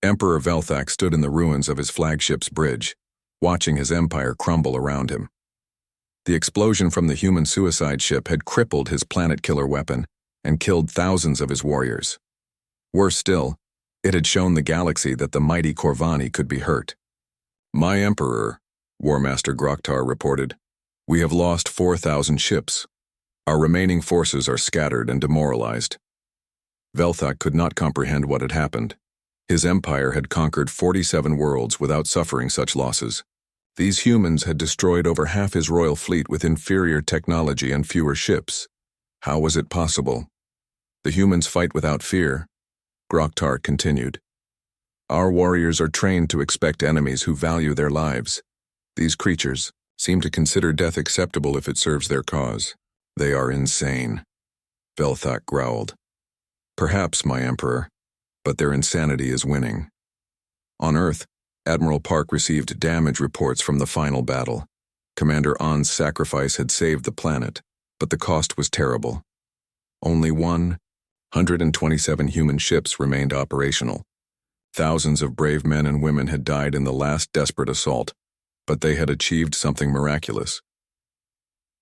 Emperor Velthak stood in the ruins of his flagship's bridge, watching his empire crumble around him. The explosion from the human suicide ship had crippled his planet-killer weapon and killed thousands of his warriors. Worse still, it had shown the galaxy that the mighty Corvani could be hurt. "My Emperor," War Master Groktar reported, "we have lost 4,000 ships. Our remaining forces are scattered and demoralized." Velthak could not comprehend what had happened. His empire had conquered 47 worlds without suffering such losses. These humans had destroyed over half his royal fleet with inferior technology and fewer ships. How was it possible? "The humans fight without fear," Groktar continued. "Our warriors are trained to expect enemies who value their lives. These creatures seem to consider death acceptable if it serves their cause. They are insane," Velthak growled. "Perhaps, my Emperor, but their insanity is winning." On Earth, Admiral Park received damage reports from the final battle. Commander On's sacrifice had saved the planet, but the cost was terrible. Only 127 human ships remained operational. Thousands of brave men and women had died in the last desperate assault, but they had achieved something miraculous.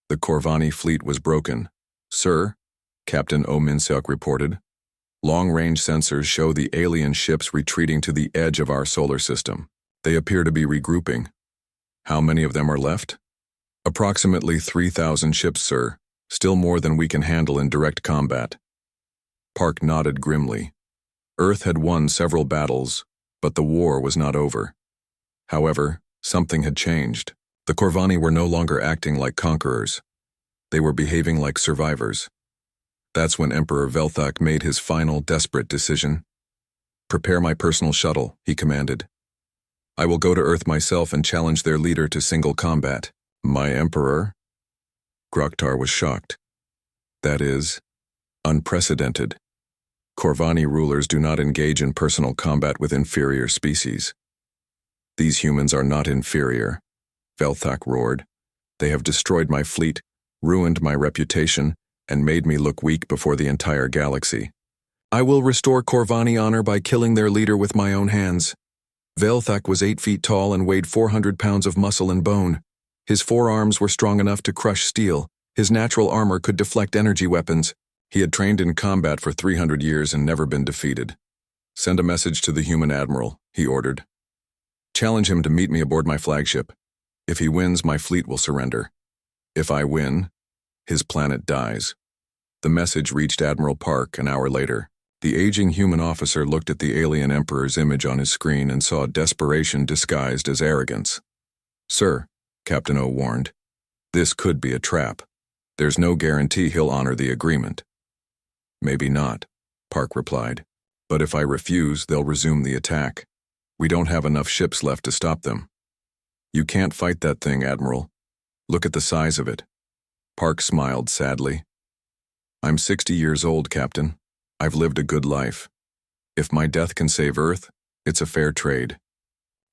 "The Corvani fleet was broken, sir," Captain O. Minseok reported. "Long-range sensors show the alien ships retreating to the edge of our solar system. They appear to be regrouping. How many of them are left?" "Approximately 3,000 ships, sir, still more than we can handle in direct combat." Park nodded grimly. Earth had won several battles, but the war was not over. However, something had changed. The Corvani were no longer acting like conquerors. They were behaving like survivors. That's when Emperor Velthak made his final, desperate decision. "Prepare my personal shuttle," he commanded. "I will go to Earth myself and challenge their leader to single combat." "My Emperor?" Groktar was shocked. "That is unprecedented. Corvani rulers do not engage in personal combat with inferior species." "These humans are not inferior," Velthak roared. "They have destroyed my fleet, ruined my reputation, and made me look weak before the entire galaxy. I will restore Corvani honor by killing their leader with my own hands." Velthak was 8 feet tall and weighed 400 pounds of muscle and bone. His forearms were strong enough to crush steel. His natural armor could deflect energy weapons. He had trained in combat for 300 years and never been defeated. "Send a message to the human admiral," he ordered. "Challenge him to meet me aboard my flagship. If he wins, my fleet will surrender. If I win, his planet dies." The message reached Admiral Park an hour later. The aging human officer looked at the alien emperor's image on his screen and saw desperation disguised as arrogance. "Sir," Captain O warned, "this could be a trap. There's no guarantee he'll honor the agreement." "Maybe not," Park replied. "But if I refuse, they'll resume the attack. We don't have enough ships left to stop them." "You can't fight that thing, Admiral. Look at the size of it." Park smiled sadly. "I'm 60 years old, Captain. I've lived a good life. If my death can save Earth, it's a fair trade."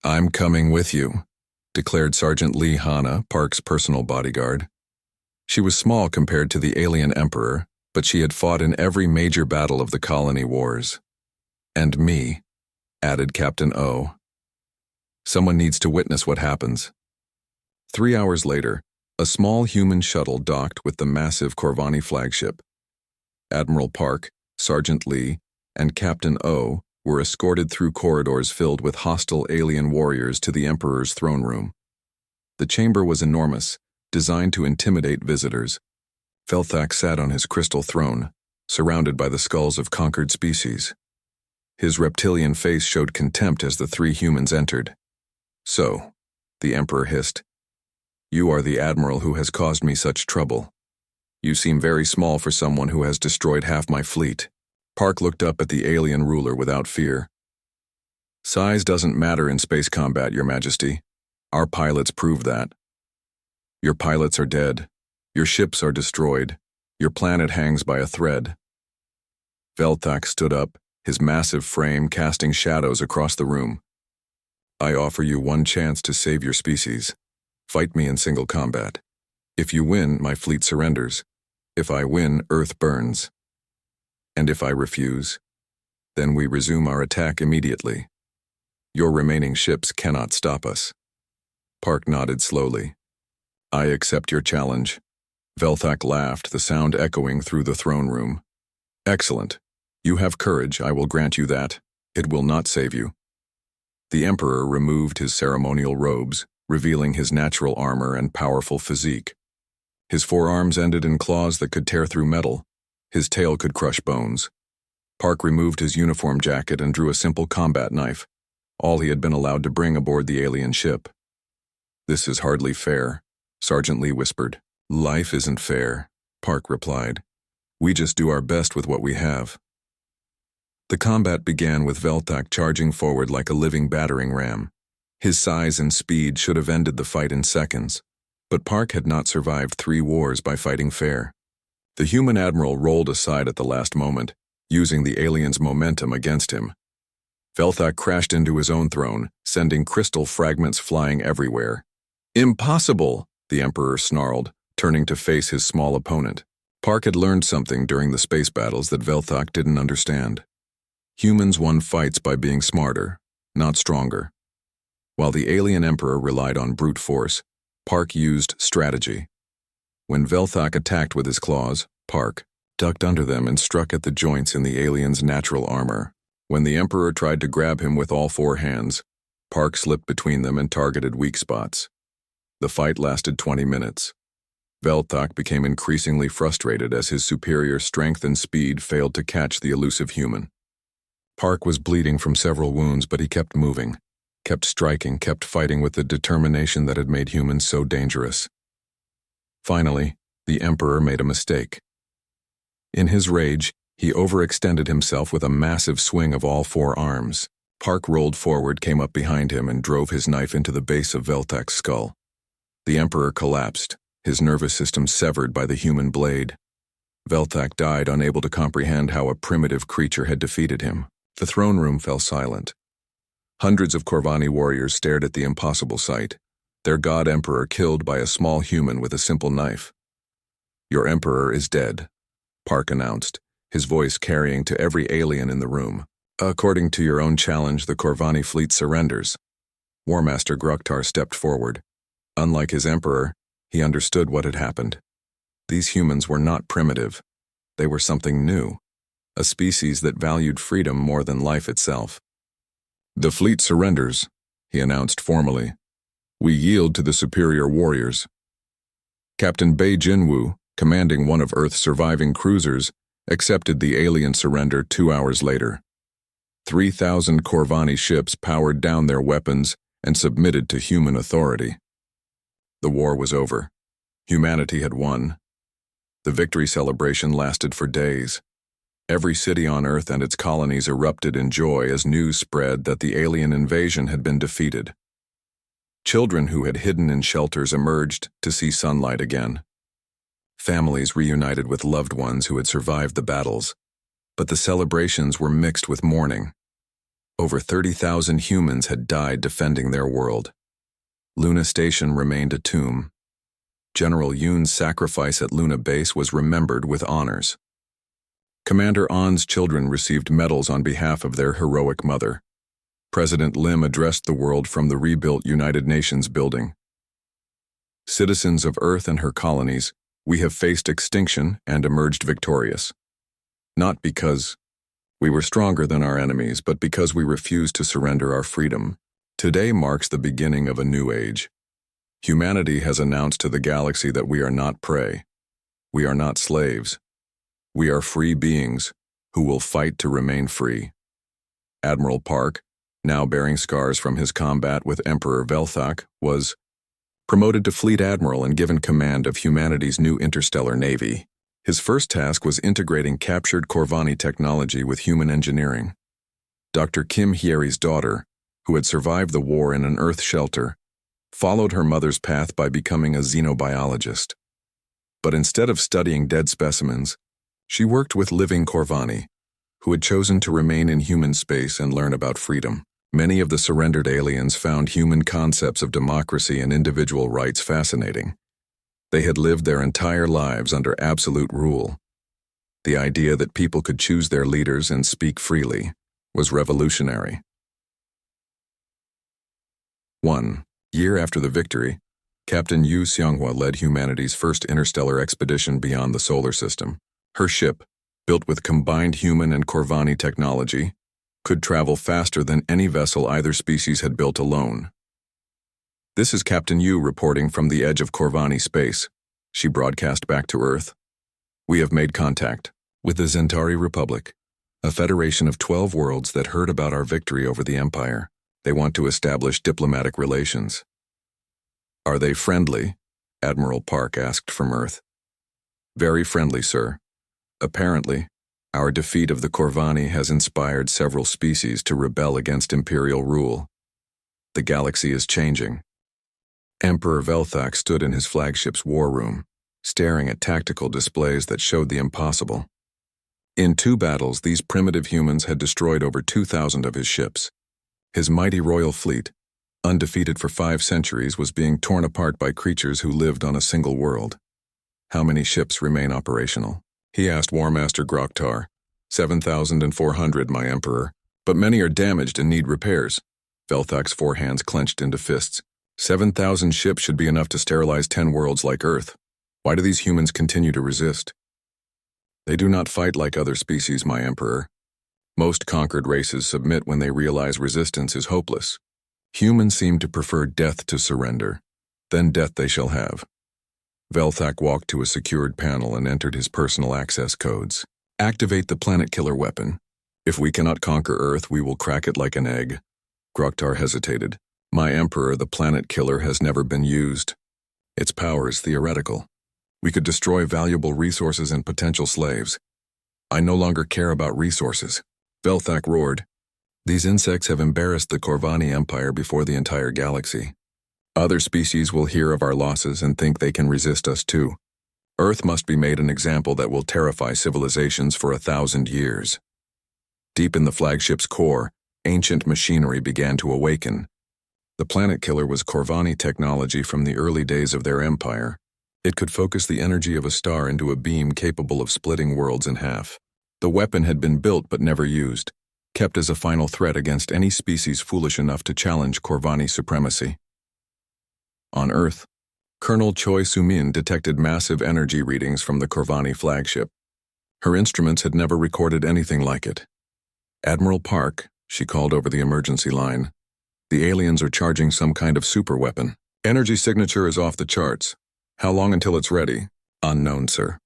"I'm coming with you," declared Sergeant Lee Hanna, Park's personal bodyguard. She was small compared to the alien emperor, but she had fought in every major battle of the colony wars. "And me," added Captain O. "Someone needs to witness what happens." 3 hours later, a small human shuttle docked with the massive Corvani flagship. Admiral Park, Sergeant Lee, and Captain O were escorted through corridors filled with hostile alien warriors to the Emperor's throne room. The chamber was enormous, designed to intimidate visitors. Velthak sat on his crystal throne, surrounded by the skulls of conquered species. His reptilian face showed contempt as the 3 humans entered. "So," the Emperor hissed, "you are the Admiral who has caused me such trouble. You seem very small for someone who has destroyed half my fleet." Park looked up at the alien ruler without fear. "Size doesn't matter in space combat, Your Majesty. Our pilots prove that. Your pilots are dead. Your ships are destroyed. Your planet hangs by a thread." Velthak stood up, his massive frame casting shadows across the room. "I offer you one chance to save your species. Fight me in single combat. If you win, my fleet surrenders. If I win, Earth burns. And if I refuse, then we resume our attack immediately." Your remaining ships cannot stop us. Park nodded slowly. I accept your challenge. Velthak laughed, the sound echoing through the throne room. Excellent. You have courage, I will grant you that. It will not save you. The Emperor removed his ceremonial robes, revealing his natural armor and powerful physique. His forearms ended in claws that could tear through metal. His tail could crush bones. Park removed his uniform jacket and drew a simple combat knife, all he had been allowed to bring aboard the alien ship. This is hardly fair, Sergeant Lee whispered. Life isn't fair, Park replied. We just do our best with what we have. The combat began with Velthak charging forward like a living battering ram. His size and speed should have ended the fight in seconds, but Park had not survived 3 wars by fighting fair. The human admiral rolled aside at the last moment, using the alien's momentum against him. Velthak crashed into his own throne, sending crystal fragments flying everywhere. Impossible, the Emperor snarled, turning to face his small opponent. Park had learned something during the space battles that Velthak didn't understand. Humans won fights by being smarter, not stronger. While the alien Emperor relied on brute force, Park used strategy. When Velthak attacked with his claws, Park ducked under them and struck at the joints in the alien's natural armor. When the Emperor tried to grab him with all 4 hands, Park slipped between them and targeted weak spots. The fight lasted 20 minutes. Velthak became increasingly frustrated as his superior strength and speed failed to catch the elusive human. Park was bleeding from several wounds, but he kept moving, kept striking, kept fighting with the determination that had made humans so dangerous. Finally, the Emperor made a mistake. In his rage, he overextended himself with a massive swing of all 4 arms. Park rolled forward, came up behind him, and drove his knife into the base of Velthak's skull. The Emperor collapsed, his nervous system severed by the human blade. Velthak died, unable to comprehend how a primitive creature had defeated him. The throne room fell silent. Hundreds of Corvani warriors stared at the impossible sight, their god emperor killed by a small human with a simple knife. Your emperor is dead, Park announced, his voice carrying to every alien in the room. According to your own challenge, the Corvani fleet surrenders. War Master Gruktar stepped forward. Unlike his emperor, he understood what had happened. These humans were not primitive. They were something new, a species that valued freedom more than life itself. The fleet surrenders, he announced formally. We yield to the superior warriors. Captain Bei Jinwu, commanding one of Earth's surviving cruisers, accepted the alien surrender 2 hours later. 3,000 Corvani ships powered down their weapons and submitted to human authority. The war was over. Humanity had won. The victory celebration lasted for days. Every city on Earth and its colonies erupted in joy as news spread that the alien invasion had been defeated. Children who had hidden in shelters emerged to see sunlight again. Families reunited with loved ones who had survived the battles, but the celebrations were mixed with mourning. Over 30,000 humans had died defending their world. Luna Station remained a tomb. General Yoon's sacrifice at Luna Base was remembered with honors. Commander On's children received medals on behalf of their heroic mother. President Lim addressed the world from the rebuilt United Nations building. Citizens of Earth and her colonies, we have faced extinction and emerged victorious. Not because we were stronger than our enemies, but because we refused to surrender our freedom. Today marks the beginning of a new age. Humanity has announced to the galaxy that we are not prey. We are not slaves. We are free beings who will fight to remain free. Admiral Park, now bearing scars from his combat with Emperor Velthak, was promoted to Fleet Admiral and given command of humanity's new interstellar navy. His first task was integrating captured Corvani technology with human engineering. Dr. Kim Hyeri's daughter, who had survived the war in an Earth shelter, followed her mother's path by becoming a xenobiologist. But instead of studying dead specimens, she worked with living Corvani, who had chosen to remain in human space and learn about freedom. Many of the surrendered aliens found human concepts of democracy and individual rights fascinating. They had lived their entire lives under absolute rule. The idea that people could choose their leaders and speak freely was revolutionary. 1 year after the victory, Captain Yu Xianghua led humanity's first interstellar expedition beyond the solar system. Her ship, built with combined human and Corvani technology, could travel faster than any vessel either species had built alone. This is Captain Yu reporting from the edge of Corvani space. She broadcast back to Earth. We have made contact with the Zentari Republic, a federation of 12 worlds that heard about our victory over the Empire. They want to establish diplomatic relations. Are they friendly? Admiral Park asked from Earth. Very friendly, sir. Apparently, our defeat of the Corvani has inspired several species to rebel against imperial rule. The galaxy is changing. Emperor Velthak stood in his flagship's war room, staring at tactical displays that showed the impossible. In 2 battles, these primitive humans had destroyed over 2,000 of his ships. His mighty royal fleet, undefeated for 5 centuries, was being torn apart by creatures who lived on a single world. How many ships remain operational? He asked War Master Groktar. 7,400, my emperor, but many are damaged and need repairs. Velthak's 4 hands clenched into fists. 7,000 ships should be enough to sterilize 10 worlds like Earth. Why do these humans continue to resist? They do not fight like other species, my emperor. Most conquered races submit when they realize resistance is hopeless. Humans seem to prefer death to surrender. Then death they shall have. Velthak walked to a secured panel and entered his personal access codes. Activate the planet killer weapon. If we cannot conquer Earth, we will crack it like an egg. Groktar hesitated. My emperor, the planet killer has never been used. Its power is theoretical. We could destroy valuable resources and potential slaves. I no longer care about resources. Velthak roared. These insects have embarrassed the Corvani Empire before the entire galaxy. Other species will hear of our losses and think they can resist us too. Earth must be made an example that will terrify civilizations for 1,000 years. Deep in the flagship's core, ancient machinery began to awaken. The planet killer was Corvani technology from the early days of their empire. It could focus the energy of a star into a beam capable of splitting worlds in half. The weapon had been built but never used, kept as a final threat against any species foolish enough to challenge Corvani supremacy. On Earth, Colonel Choi Sumin detected massive energy readings from the Corvani flagship. Her instruments had never recorded anything like it. Admiral Park, she called over the emergency line. The aliens are charging some kind of superweapon. Energy signature is off the charts. How long until it's ready? Unknown, sir.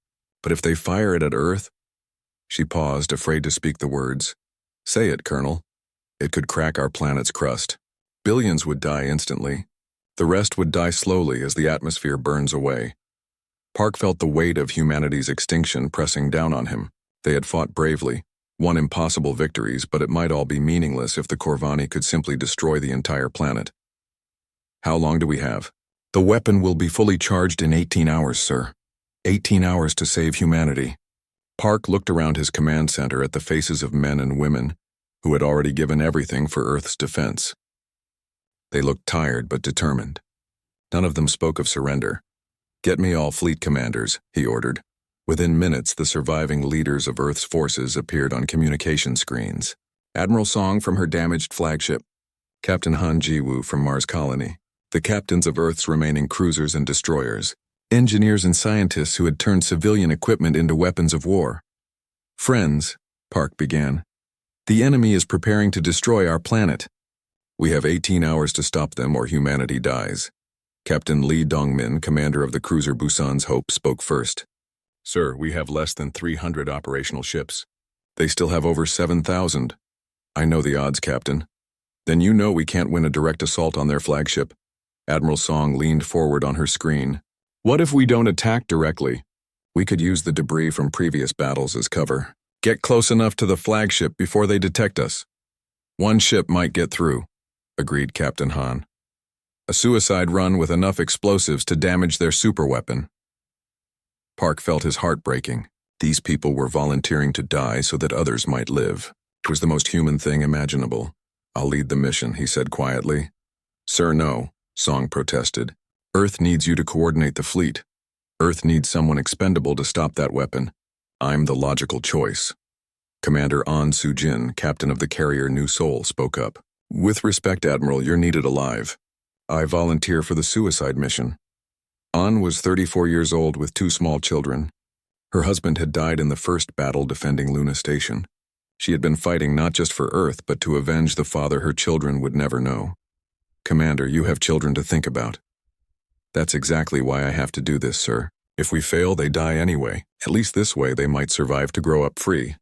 But if they fire it at Earth? She paused, afraid to speak the words. Say it, Colonel. It could crack our planet's crust. Billions would die instantly. The rest would die slowly as the atmosphere burns away. Park felt the weight of humanity's extinction pressing down on him. They had fought bravely, won impossible victories, but it might all be meaningless if the Corvani could simply destroy the entire planet. How long do we have? The weapon will be fully charged in 18 hours, sir. 18 hours to save humanity. Park looked around his command center at the faces of men and women who had already given everything for Earth's defense. They looked tired but determined. None of them spoke of surrender. Get me all fleet commanders, he ordered. Within minutes, the surviving leaders of Earth's forces appeared on communication screens. Admiral Song from her damaged flagship. Captain Han Jiwoo from Mars Colony. The captains of Earth's remaining cruisers and destroyers. Engineers and scientists who had turned civilian equipment into weapons of war. Friends, Park began. The enemy is preparing to destroy our planet. We have 18 hours to stop them or humanity dies. Captain Lee Dongmin, commander of the cruiser Busan's Hope, spoke first. Sir, we have less than 300 operational ships. They still have over 7,000. I know the odds, Captain. Then you know we can't win a direct assault on their flagship. Admiral Song leaned forward on her screen. What if we don't attack directly? We could use the debris from previous battles as cover. Get close enough to the flagship before they detect us. One ship might get through, agreed Captain Han. A suicide run with enough explosives to damage their superweapon. Park felt his heart breaking. These people were volunteering to die so that others might live. It was the most human thing imaginable. I'll lead the mission, he said quietly. Sir, no, Song protested. Earth needs you to coordinate the fleet. Earth needs someone expendable to stop that weapon. I'm the logical choice. Commander An Soo-jin, captain of the carrier New Seoul, spoke up. With respect, Admiral, you're needed alive. I volunteer for the suicide mission. An was 34 years old with 2 small children. Her husband had died in the first battle defending Luna Station. She had been fighting not just for Earth, but to avenge the father her children would never know. Commander, you have children to think about. That's exactly why I have to do this, sir. If we fail, they die anyway. At least this way they might survive to grow up free.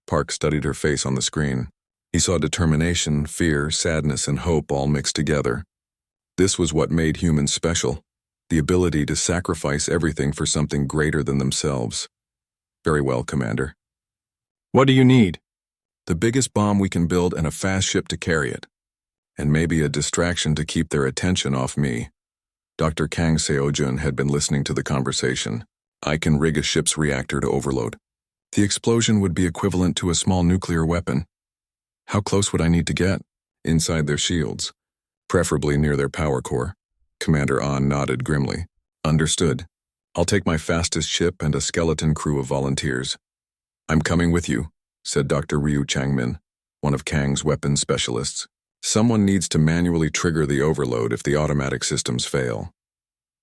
Park studied her face on the screen. He saw determination, fear, sadness, and hope all mixed together. This was what made humans special, the ability to sacrifice everything for something greater than themselves. Very well, Commander. What do you need? The biggest bomb we can build and a fast ship to carry it. And maybe a distraction to keep their attention off me. Dr. Kang Seojun had been listening to the conversation. I can rig a ship's reactor to overload. The explosion would be equivalent to a small nuclear weapon. How close would I need to get? Inside their shields. Preferably near their power core. Commander An nodded grimly. Understood. I'll take my fastest ship and a skeleton crew of volunteers. I'm coming with you, said Dr. Ryu Changmin, one of Kang's weapons specialists. Someone needs to manually trigger the overload if the automatic systems fail.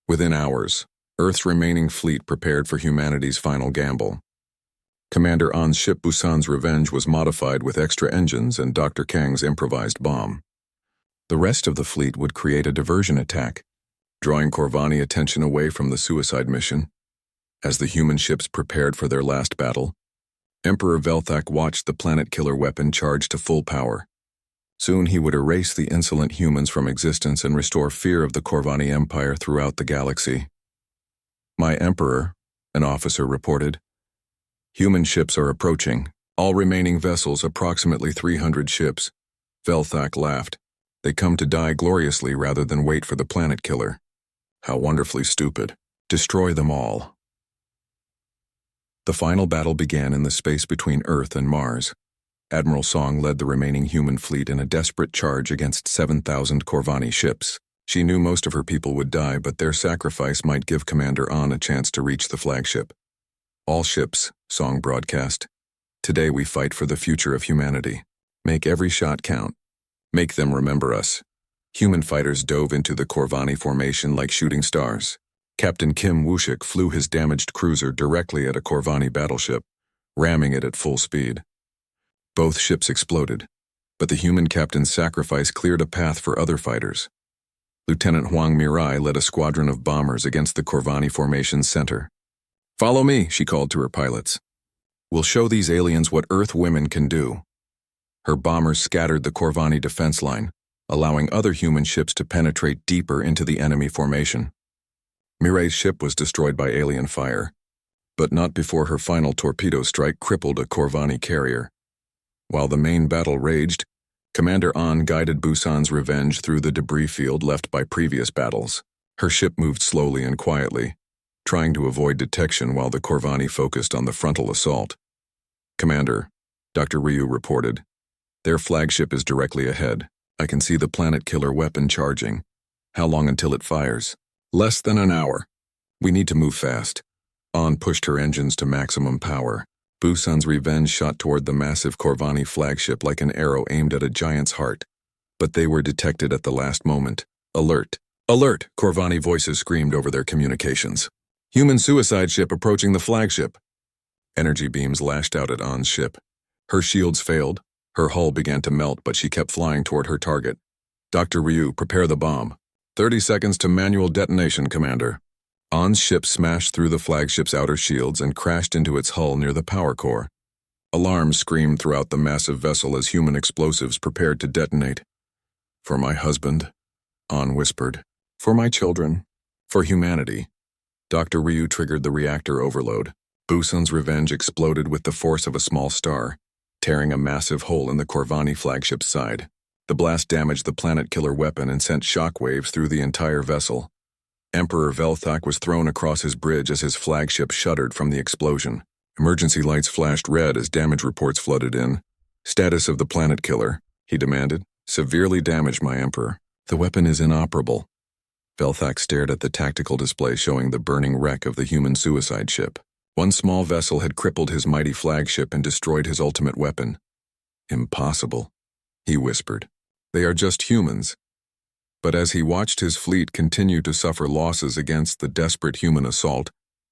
Within hours, Earth's remaining fleet prepared for humanity's final gamble. Commander An's ship Busan's Revenge was modified with extra engines and Dr. Kang's improvised bomb. The rest of the fleet would create a diversion attack, drawing Corvani attention away from the suicide mission. As the human ships prepared for their last battle, Emperor Velthak watched the planet-killer weapon charge to full power. Soon he would erase the insolent humans from existence and restore fear of the Corvani Empire throughout the galaxy. My Emperor, an officer reported. Human ships are approaching. All remaining vessels, approximately 300 ships. Velthak laughed. They come to die gloriously rather than wait for the planet killer. How wonderfully stupid. Destroy them all. The final battle began in the space between Earth and Mars. Admiral Song led the remaining human fleet in a desperate charge against 7,000 Corvani ships. She knew most of her people would die, but their sacrifice might give Commander An a chance to reach the flagship. All ships, Song broadcast. Today we fight for the future of humanity. Make every shot count. Make them remember us. Human fighters dove into the Corvani formation like shooting stars. Captain Kim Woo-shik flew his damaged cruiser directly at a Corvani battleship, ramming it at full speed. Both ships exploded, but the human captain's sacrifice cleared a path for other fighters. Lieutenant Huang Mirai led a squadron of bombers against the Corvani formation's center. Follow me, she called to her pilots. We'll show these aliens what Earth women can do. Her bombers scattered the Corvani defense line, allowing other human ships to penetrate deeper into the enemy formation. Mirai's ship was destroyed by alien fire, but not before her final torpedo strike crippled a Corvani carrier. While the main battle raged, Commander An guided Busan's Revenge through the debris field left by previous battles. Her ship moved slowly and quietly, trying to avoid detection while the Corvani focused on the frontal assault. Commander, Dr. Ryu reported, their flagship is directly ahead. I can see the planet-killer weapon charging. How long until it fires? Less than an hour. We need to move fast. An pushed her engines to maximum power. Busan's Revenge shot toward the massive Corvani flagship like an arrow aimed at a giant's heart. But they were detected at the last moment. Alert! Alert! Corvani voices screamed over their communications. Human suicide ship approaching the flagship. Energy beams lashed out at An's ship. Her shields failed. Her hull began to melt, but she kept flying toward her target. Dr. Ryu, prepare the bomb. 30 seconds to manual detonation, Commander. An's ship smashed through the flagship's outer shields and crashed into its hull near the power core. Alarms screamed throughout the massive vessel as human explosives prepared to detonate. For my husband, An whispered. For my children. For humanity. Dr. Ryu triggered the reactor overload. Busan's Revenge exploded with the force of a small star, tearing a massive hole in the Corvani flagship's side. The blast damaged the planet-killer weapon and sent shockwaves through the entire vessel. Emperor Velthak was thrown across his bridge as his flagship shuddered from the explosion. Emergency lights flashed red as damage reports flooded in. Status of the planet-killer, he demanded. Severely damaged, my Emperor. The weapon is inoperable. Velthak stared at the tactical display showing the burning wreck of the human suicide ship. One small vessel had crippled his mighty flagship and destroyed his ultimate weapon. Impossible, he whispered. They are just humans. But as he watched his fleet continue to suffer losses against the desperate human assault,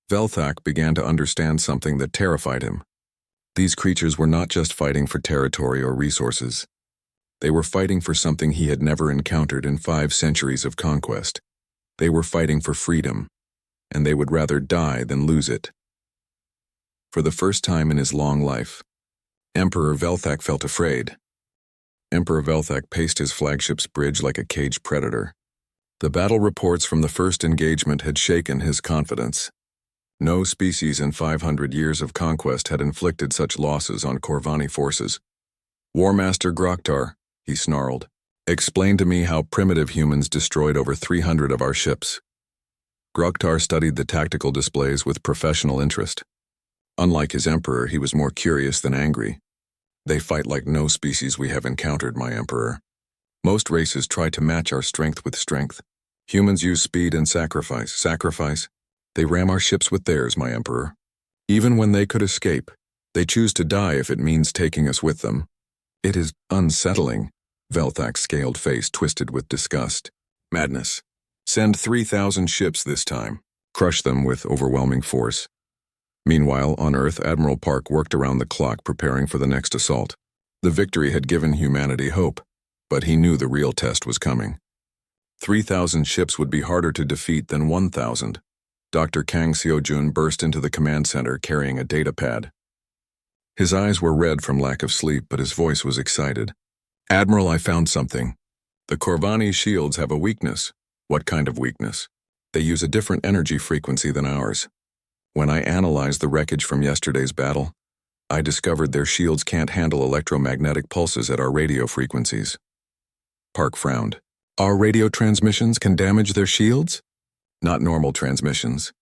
Velthak began to understand something that terrified him. These creatures were not just fighting for territory or resources. They were fighting for something he had never encountered in 5 centuries of conquest. They were fighting for freedom, and they would rather die than lose it. For the first time in his long life, Emperor Velthak felt afraid. Emperor Velthak paced his flagship's bridge like a caged predator. The battle reports from the first engagement had shaken his confidence. No species in 500 years of conquest had inflicted such losses on Corvani forces. "War Master Groktar," he snarled, "explain to me how primitive humans destroyed over 300 of our ships." Groktar studied the tactical displays with professional interest. Unlike his emperor, he was more curious than angry. "They fight like no species we have encountered, my emperor. Most races try to match our strength with strength. Humans use speed and sacrifice. They ram our ships with theirs, my emperor. Even when they could escape, they choose to die if it means taking us with them. It is unsettling." Velthak's scaled face twisted with disgust. "Madness. Send 3,000 ships this time. Crush them with overwhelming force." Meanwhile, on Earth, Admiral Park worked around the clock preparing for the next assault. The victory had given humanity hope, but he knew the real test was coming. 3,000 ships would be harder to defeat than 1,000. Dr. Kang Seojun burst into the command center carrying a data pad. His eyes were red from lack of sleep, but his voice was excited. "Admiral, I found something. The Corvani shields have a weakness." "What kind of weakness?" "They use a different energy frequency than ours. When I analyzed the wreckage from yesterday's battle, I discovered their shields can't handle electromagnetic pulses at our radio frequencies." Park frowned. "Our radio transmissions can damage their shields?" "Not normal transmissions.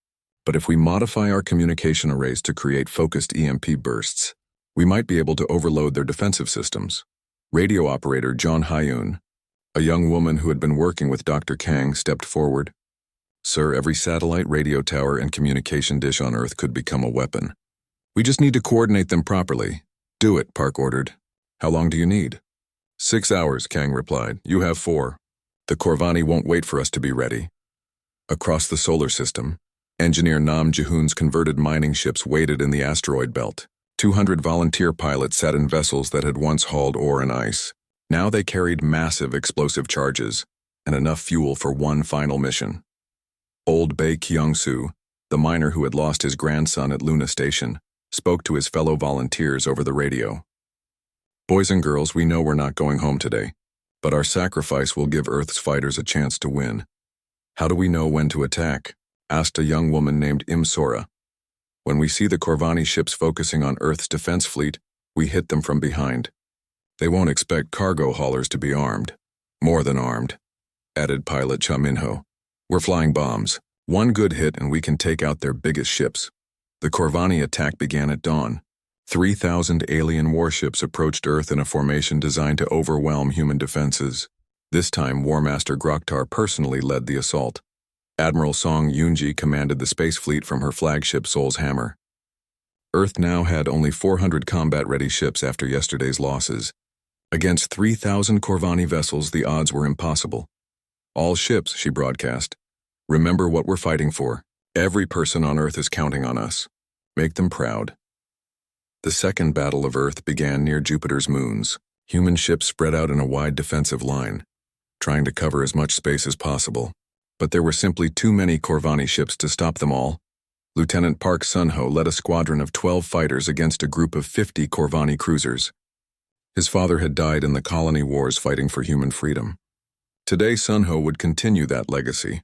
But if we modify our communication arrays to create focused EMP bursts, we might be able to overload their defensive systems." Radio operator John Hyun, a young woman who had been working with Dr. Kang, stepped forward. "Sir, every satellite, radio tower, and communication dish on Earth could become a weapon. We just need to coordinate them properly." "Do it," Park ordered. "How long do you need?" 6 hours, Kang replied. "You have 4. The Corvani won't wait for us to be ready." Across the solar system, engineer Nam Jihun's converted mining ships waited in the asteroid belt. 200 volunteer pilots sat in vessels that had once hauled ore and ice. Now they carried massive explosive charges and enough fuel for one final mission. Old Bae Kyung-soo, the miner who had lost his grandson at Luna Station, spoke to his fellow volunteers over the radio. "Boys and girls, we know we're not going home today, but our sacrifice will give Earth's fighters a chance to win." "How do we know when to attack?" asked a young woman named Im Sora. "When we see the Corvani ships focusing on Earth's defense fleet, we hit them from behind. They won't expect cargo haulers to be armed." "More than armed," added pilot Cha Min-ho. "We're flying bombs. One good hit and we can take out their biggest ships." The Corvani attack began at dawn. 3,000 alien warships approached Earth in a formation designed to overwhelm human defenses. This time, War Master Groktar personally led the assault. Admiral Song Yoonji commanded the space fleet from her flagship Sol's Hammer. Earth now had only 400 combat-ready ships after yesterday's losses. Against 3,000 Corvani vessels, the odds were impossible. "All ships," she broadcast, "remember what we're fighting for. Every person on Earth is counting on us. Make them proud." The second battle of Earth began near Jupiter's moons. Human ships spread out in a wide defensive line, trying to cover as much space as possible. But there were simply too many Corvani ships to stop them all. Lieutenant Park Sun-ho led a squadron of 12 fighters against a group of 50 Corvani cruisers. His father had died in the colony wars fighting for human freedom. Today, Sun-ho would continue that legacy.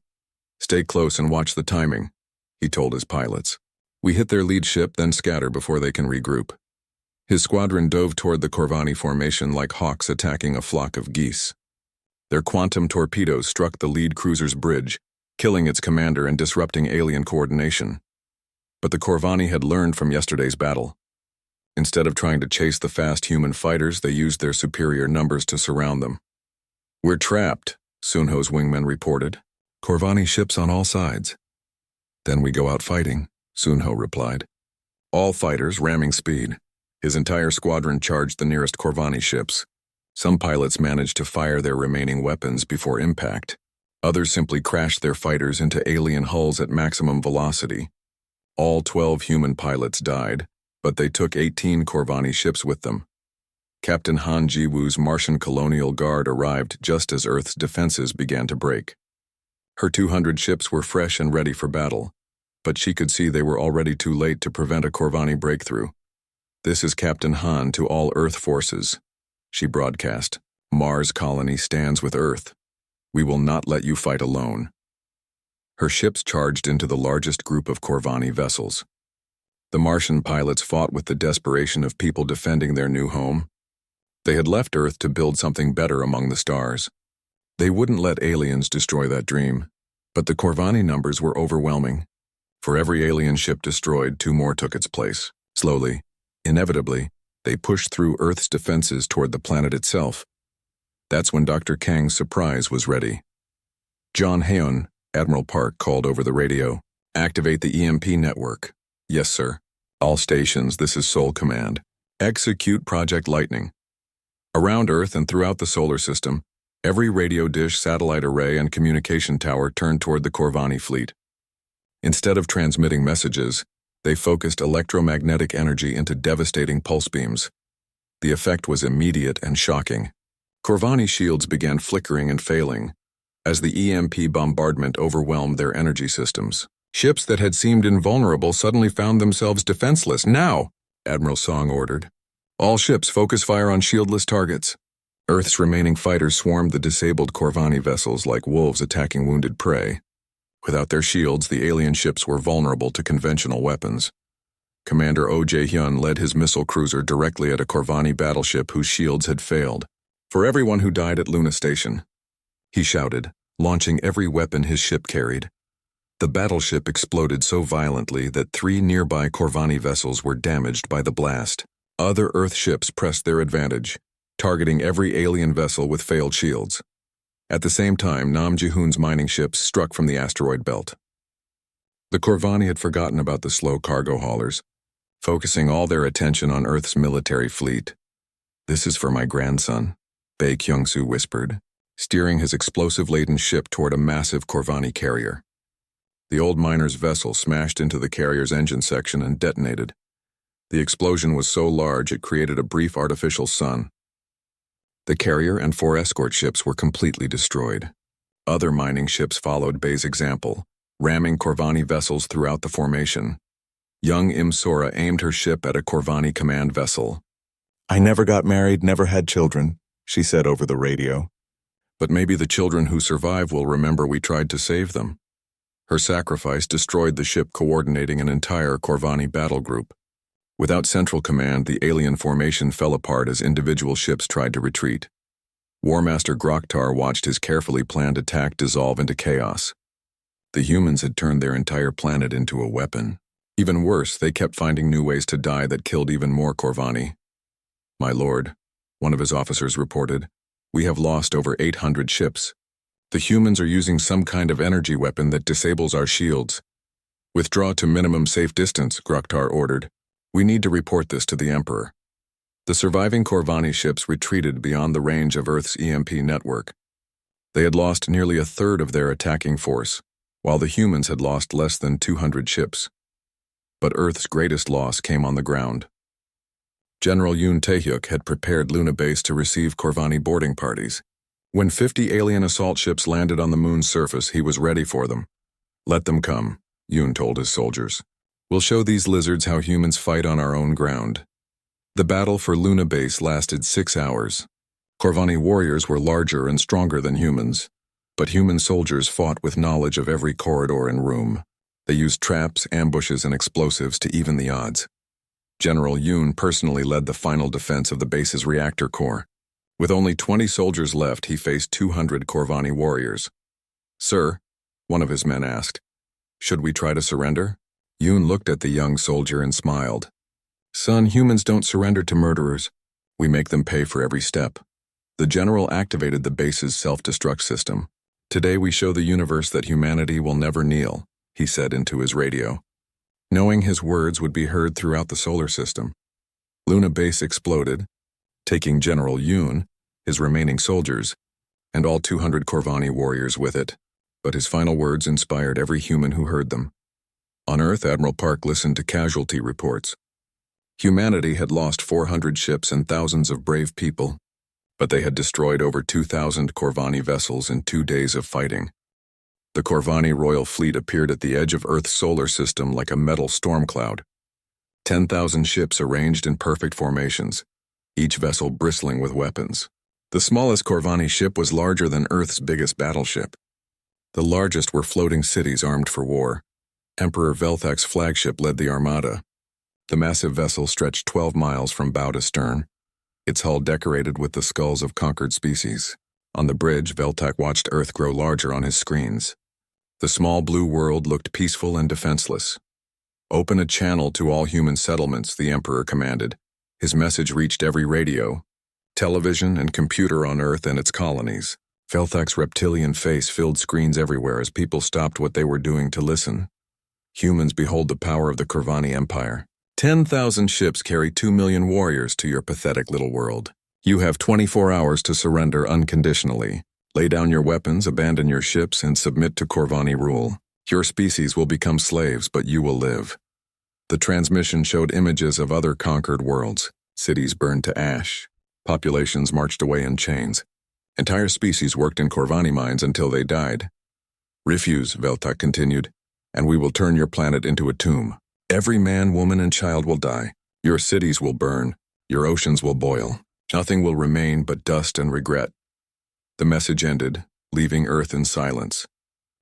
"Stay close and watch the timing," he told his pilots. "We hit their lead ship, then scatter before they can regroup." His squadron dove toward the Corvani formation like hawks attacking a flock of geese. Their quantum torpedoes struck the lead cruiser's bridge, killing its commander and disrupting alien coordination. But the Corvani had learned from yesterday's battle. Instead of trying to chase the fast human fighters, they used their superior numbers to surround them. "We're trapped," Sunho's wingmen reported. "Corvani ships on all sides." "Then we go out fighting," Sunho replied. All fighters ramming speed. His entire squadron charged the nearest Corvani ships. Some pilots managed to fire their remaining weapons before impact. Others simply crashed their fighters into alien hulls at maximum velocity. All 12 human pilots died, but they took 18 Corvani ships with them. Captain Han Jiwoo's Martian Colonial Guard arrived just as Earth's defenses began to break. Her 200 ships were fresh and ready for battle, but she could see they were already too late to prevent a Corvani breakthrough. "This is Captain Han to all Earth forces," she broadcast. "Mars colony stands with Earth. We will not let you fight alone." Her ships charged into the largest group of Corvani vessels. The Martian pilots fought with the desperation of people defending their new home. They had left Earth to build something better among the stars. They wouldn't let aliens destroy that dream, but the Corvani numbers were overwhelming. For every alien ship destroyed, 2 more took its place. Slowly, inevitably, they pushed through Earth's defenses toward the planet itself. That's when Dr. Kang's surprise was ready. John Haeun, Admiral Park, called over the radio. "Activate the EMP network." "Yes, sir." "All stations, this is Sol Command. Execute Project Lightning." Around Earth and throughout the solar system, every radio dish, satellite array, and communication tower turned toward the Corvani fleet. Instead of transmitting messages, they focused electromagnetic energy into devastating pulse beams. The effect was immediate and shocking. Corvani shields began flickering and failing as the EMP bombardment overwhelmed their energy systems. Ships that had seemed invulnerable suddenly found themselves defenseless. "Now," Admiral Song ordered. "All ships focus fire on shieldless targets." Earth's remaining fighters swarmed the disabled Corvani vessels like wolves attacking wounded prey. Without their shields, the alien ships were vulnerable to conventional weapons. Commander Oh Jae-hyun led his missile cruiser directly at a Corvani battleship whose shields had failed. "For everyone who died at Luna Station," he shouted, launching every weapon his ship carried. The battleship exploded so violently that 3 nearby Corvani vessels were damaged by the blast. Other Earth ships pressed their advantage, targeting every alien vessel with failed shields. At the same time, Nam Ji-hoon's mining ships struck from the asteroid belt. The Corvani had forgotten about the slow cargo haulers, focusing all their attention on Earth's military fleet. "This is for my grandson," Bae Kyung-soo whispered, steering his explosive-laden ship toward a massive Corvani carrier. The old miner's vessel smashed into the carrier's engine section and detonated. The explosion was so large it created a brief artificial sun. The carrier and 4 escort ships were completely destroyed. Other mining ships followed Bae's example, ramming Corvani vessels throughout the formation. Young Im Sora aimed her ship at a Corvani command vessel. "I never got married, never had children," she said over the radio. "But maybe the children who survive will remember we tried to save them." Her sacrifice destroyed the ship coordinating an entire Corvani battle group. Without central command, the alien formation fell apart as individual ships tried to retreat. War Master Groktar watched his carefully planned attack dissolve into chaos. The humans had turned their entire planet into a weapon. Even worse, they kept finding new ways to die that killed even more Corvani. "My lord," one of his officers reported, "we have lost over 800 ships. The humans are using some kind of energy weapon that disables our shields." "Withdraw to minimum safe distance," Groktar ordered. "We need to report this to the Emperor." The surviving Corvani ships retreated beyond the range of Earth's EMP network. They had lost nearly a third of their attacking force, while the humans had lost less than 200 ships. But Earth's greatest loss came on the ground. General Yoon Tae-hyuk had prepared Luna Base to receive Corvani boarding parties. When 50 alien assault ships landed on the moon's surface, he was ready for them. "Let them come," Yoon told his soldiers. "We'll show these lizards how humans fight on our own ground." The battle for Luna Base lasted 6 hours. Corvani warriors were larger and stronger than humans, but human soldiers fought with knowledge of every corridor and room. They used traps, ambushes, and explosives to even the odds. General Yoon personally led the final defense of the base's reactor core. With only 20 soldiers left, he faced 200 Corvani warriors. "Sir," one of his men asked, "should we try to surrender?" Yoon looked at the young soldier and smiled. "Son, humans don't surrender to murderers. We make them pay for every step." The general activated the base's self-destruct system. "Today we show the universe that humanity will never kneel," he said into his radio, knowing his words would be heard throughout the solar system. Luna Base exploded, taking General Yoon, his remaining soldiers, and all 200 Corvani warriors with it. But his final words inspired every human who heard them. On Earth, Admiral Park listened to casualty reports. Humanity had lost 400 ships and thousands of brave people, but they had destroyed over 2,000 Corvani vessels in 2 days of fighting. The Corvani royal fleet appeared at the edge of Earth's solar system like a metal storm cloud. 10,000 ships arranged in perfect formations, each vessel bristling with weapons. The smallest Corvani ship was larger than Earth's biggest battleship. The largest were floating cities armed for war. Emperor Velthak's flagship led the armada. The massive vessel stretched 12 miles from bow to stern, its hull decorated with the skulls of conquered species. On the bridge, Velthak watched Earth grow larger on his screens. The small blue world looked peaceful and defenseless. "Open a channel to all human settlements," the Emperor commanded. His message reached every radio, television, and computer on Earth and its colonies. Velthak's reptilian face filled screens everywhere as people stopped what they were doing to listen. "Humans, behold the power of the Corvani Empire. 10,000 ships carry 2 million warriors to your pathetic little world. You have 24 hours to surrender unconditionally. Lay down your weapons, abandon your ships, and submit to Corvani rule. Your species will become slaves, but you will live." The transmission showed images of other conquered worlds. Cities burned to ash. Populations marched away in chains. Entire species worked in Corvani mines until they died. "Refuse," Velthak continued, "and we will turn your planet into a tomb. Every man, woman, and child will die. Your cities will burn. Your oceans will boil. Nothing will remain but dust and regret." The message ended, leaving Earth in silence.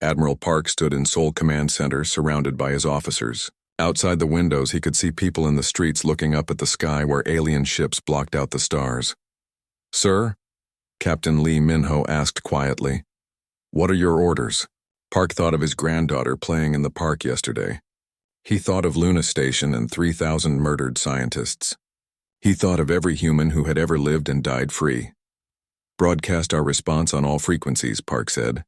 Admiral Park stood in Seoul Command Center, surrounded by his officers. Outside the windows, he could see people in the streets looking up at the sky where alien ships blocked out the stars. "Sir?" Captain Lee Minho asked quietly. "What are your orders?" Park thought of his granddaughter playing in the park yesterday. He thought of Luna Station and 3,000 murdered scientists. He thought of every human who had ever lived and died free. "Broadcast our response on all frequencies," Park said.